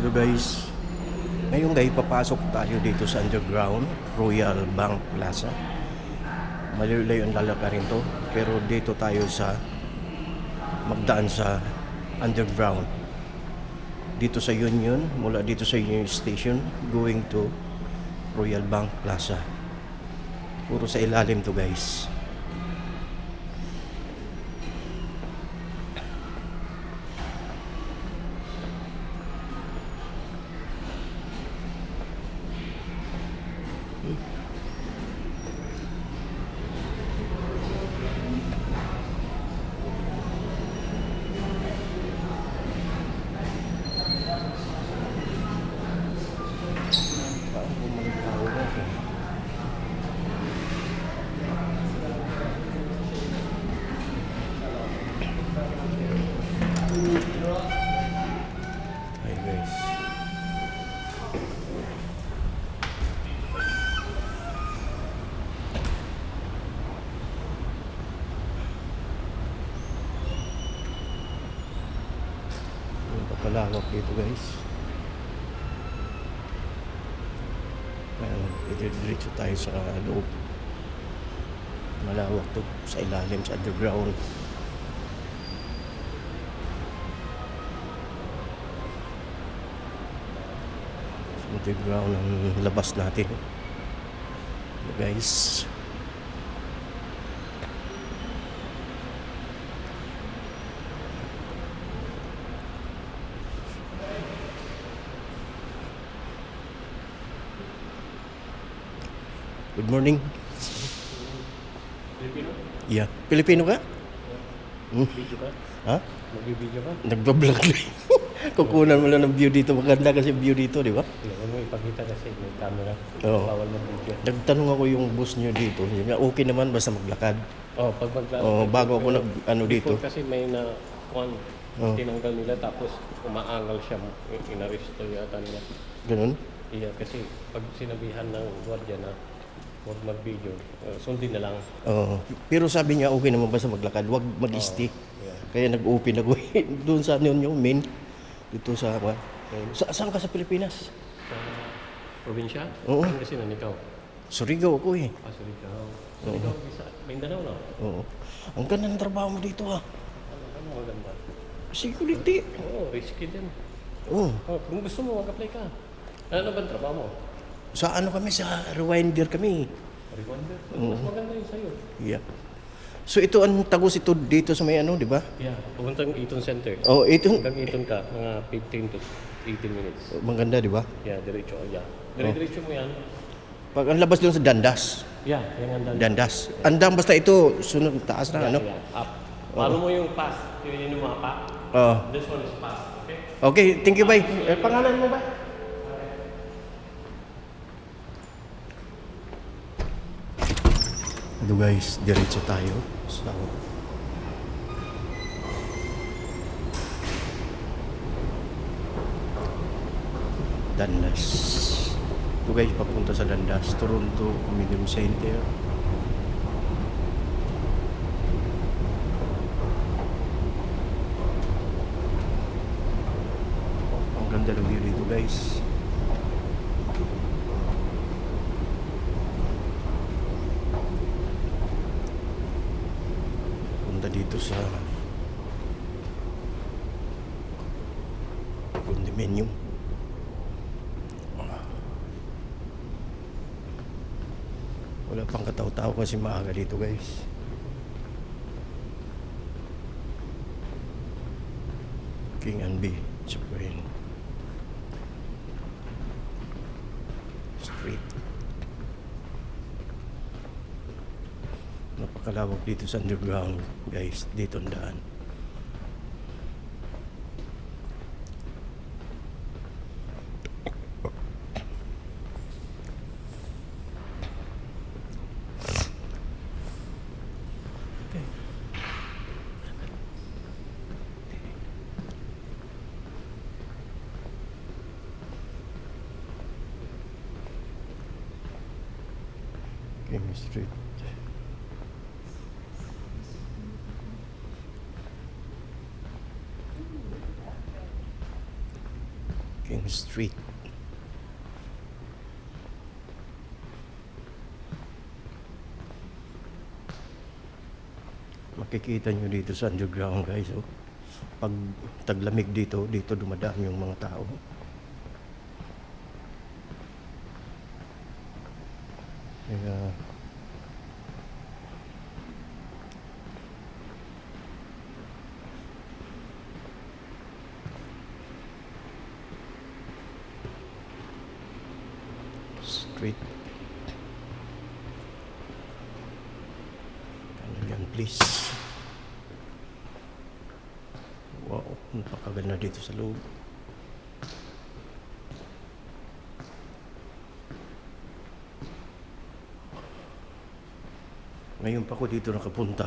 Hello guys, ngayon guys papasok tayo dito sa underground Royal Bank Plaza. Malayo-layo ang lalakarin to, pero dito tayo sa magdaan sa underground dito sa Union, mula dito sa Union Station going to Royal Bank Plaza. Puro sa ilalim to guys. Hi guys. Napapalawak dito guys. Diretso tayo sa loob. Malawak to sa ilalim, sa underground. Underground ang labas natin guys. Good morning. Filipino? Yeah, Pilipino ka? Video ka? Ha? Mag-video ka? Nagbablog lang. Kukunan mo lang ng view dito. Maganda kasi view dito, di ba? Huwag mo ipakita kasi may camera. Oo. Bawal mag-video. Nagtanong ako yung boss nyo dito. Sabi niya, okay naman basta maglakad. Pag maglalakad. Bago ako nag dito. Kasi may Oh. tinanggal nila tapos umaangal siya. Inaresto yata nila. Ganun? Iya, kasi pag sinabihan ng gwardiya na huwag mag-video, sundin na lang. Oo. Pero sabi niya, okay naman basta maglakad. Huwag mag-stay. Yeah. Kaya nag-open ako doon sa yung main. Dito sa saan ka sa Pilipinas? Sa probinsya? Oo. Kasi nanikaw. Surigao ako eh. Surigao. Surigao, sa Mindanao na. Oo. Ang ganda ng trabaho mo dito ah. Ano maganda? Security. Oo, risky din. Oo. Kung gusto mo, mag-apply ka. Ano ba ang trabaho mo? Sa kami, sa Rewinder kami. Rewonder? Mas maganda yun sa'yo. Yeah. So ito ang tagos ito dito sa may di ba? Yeah, pumunta ng Eton Center. Oh, ito Hanggang Eton ka, mga 15 to 18 minutes. maganda, di ba? Yeah, diretso. Yeah. Diretso mo yan. Pag ang labas doon sa Dandas. Yeah, yan ang dali. Dandas. Andang basta ito, sunod taas na, Yeah, ano? yeah, up. Follow mo yung pass. Yun yung mapa. Oh. This one is pass. Okay? Okay, thank you, bye. Pangalan mo ba? Ito guys, diretso tayo sa Dandas. Ito guys, papunta sa Dandas, Toronto Community Center. Ang ganda ng view dito guys. Punta dito sa condominium. Wala pang kataw-tao kasi maaga dito guys. King and B Chaplain Street. Napakalawak dito sa underground guys. Dito ang daan. King Street. King Street. Makikita nyo dito sa underground guys. Oh. Pag taglamig dito, dito dumadaan yung mga tao. Kaya street. Ano yan please? Wow, napakaganda dito sa loob. Ngayon pa ako dito nakapunta.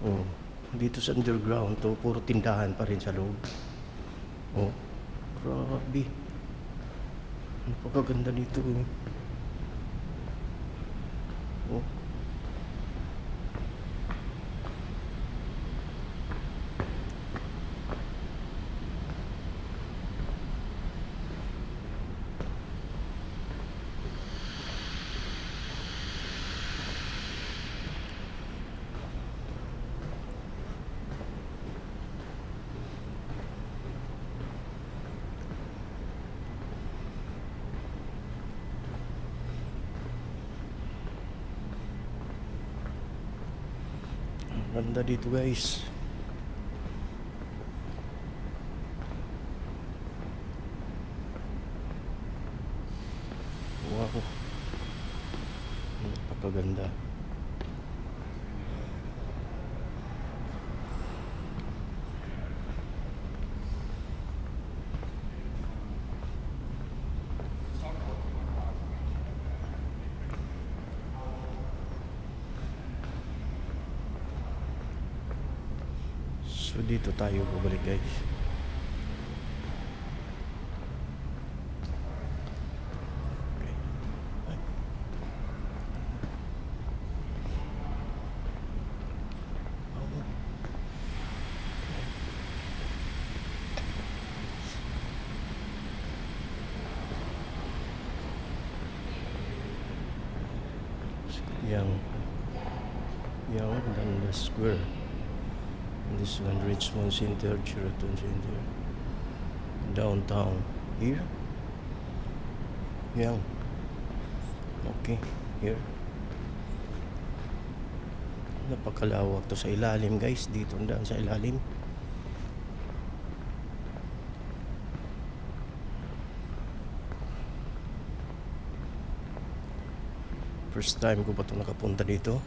Oh, dito sa underground to, puro tindahan pa rin sa loob. Oh, grabe. Napakaganda dito. Oh. Ganda dito guys. Wow. Napakaganda. So dito tayo babalik guys. Okay. Ay. Oh. Yang Dundas Square. This one, Richmond Center, Sheraton Center, downtown. Here? Yeah. Okay, here. Napakalawak to sa ilalim guys. Dito daan sa ilalim. First time ko pa ito nakapunta dito.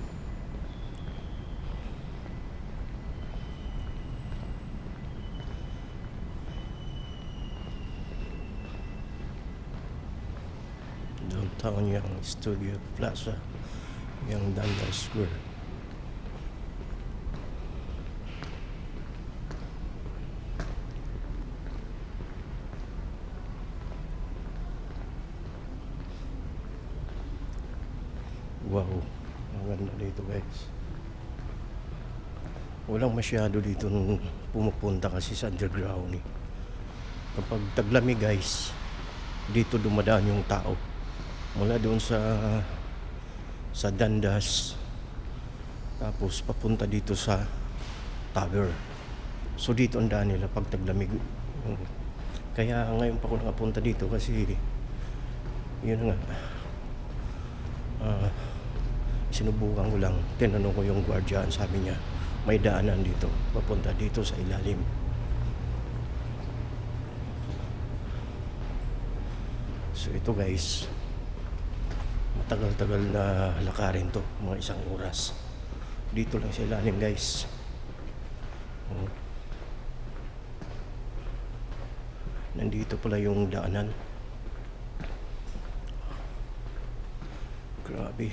Downtown yung Studio Plaza, yung Dundas Square. Wow, ang ganda dito guys. Walang masyado dito nung pumupunta kasi sa underground eh. Kapag taglamig guys, dito dumadaan yung tao. Mula doon sa Dundas, tapos papunta dito sa Tower. So dito ang daan nila pag taglamig. Kaya ngayon pa ako nakapunta dito kasi yun nga, sinubukan ko lang. Tinanong ko yung guardian, sabi niya may daanan dito papunta dito sa ilalim. So ito guys, matagal-tagal na lakarin to, mga 1 oras. Dito lang sa ilalim guys. Oh. Nandito pala yung daanan. Grabe.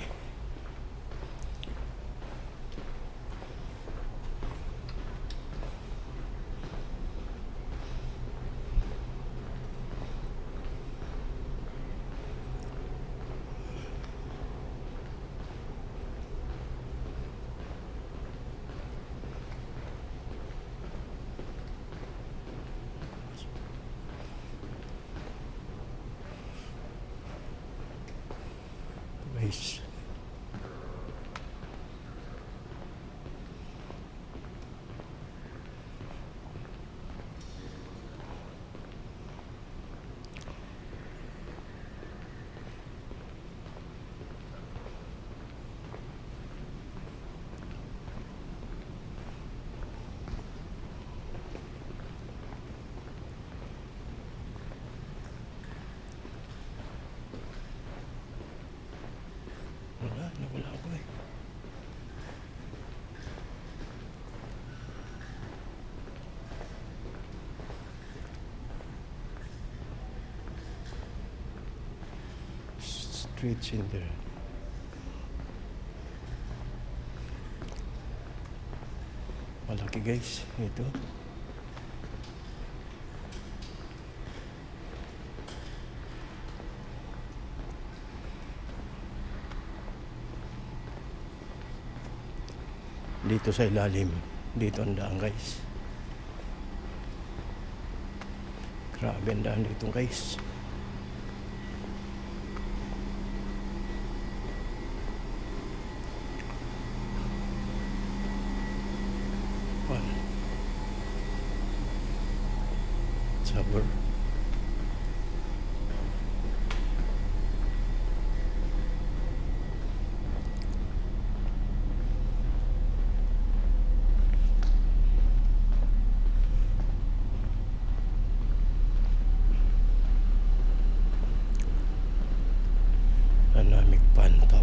guys. Nawala ako eh. Street center. Malaki guys, ito. Dito sa ilalim, dito ang daan guys. Grabe ang daan dito guys. Sabor.